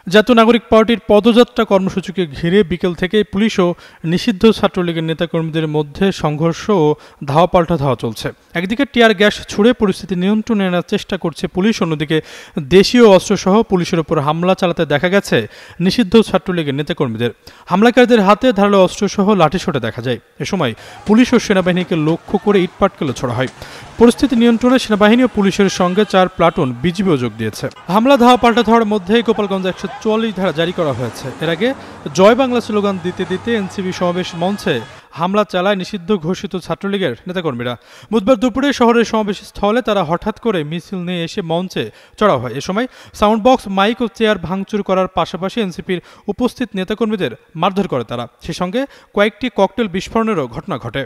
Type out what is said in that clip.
জাতীয় নাগরিক পার্টির পদযাত্রা কর্মসূচিকে ঘিরে বিকেল থেকে পুলিশ ও নিষিদ্ধ ছাত্রলীগের নেতাকর্মীদের মধ্যে সংঘর্ষ ও ধাওয়া পাল্টা ধাওয়া চলছে। একদিকে টিয়ার গ্যাস ছুড়ে পরিস্থিতি নিয়ন্ত্রণে আনার চেষ্টা করছে পুলিশ, অন্যদিকে দেশীয় অস্ত্রসহ পুলিশের ওপর হামলা চালাতে দেখা গেছে নিষিদ্ধ ছাত্রলীগের নেতাকর্মীদের। হামলাকারীদের হাতে ধারালো অস্ত্রসহ লাঠিসোঁটা দেখা যায়। এ সময় পুলিশ ও সেনাবাহিনীকে লক্ষ্য করে ইটপাটকেলও ছোড়া হয়। পরিস্থিতি নিয়ন্ত্রণে সেনাবাহিনী ও পুলিশের সঙ্গে 4 প্লাটুন বিজিবিও যোগ দিয়েছে। হামলা ধাওয়া পাল্টা ধাওয়ার মধ্যেই গোপালগঞ্জে 144 ধারা জারি করা হয়েছে। এর আগে জয় বাংলা স্লোগান দিতে দিতে এনসিপি সমাবেশ মঞ্চে হামলা চালায় নিষিদ্ধ ঘোষিত ছাত্রলীগের নেতাকর্মীরা। বুধবার দুপুরে শহরের সমাবেশ স্থলে তারা হঠাৎ করে মিছিল নিয়ে এসে মঞ্চে চড়াও হয়। এ সময় সাউন্ড বক্স, মাইক ও চেয়ার ভাঙচুর করার পাশাপাশি এনসিপির উপস্থিত নেতাকর্মীদের মারধর করে তারা। সে সঙ্গে কয়েকটি ককটেল বিস্ফোরণেরও ঘটনা ঘটে।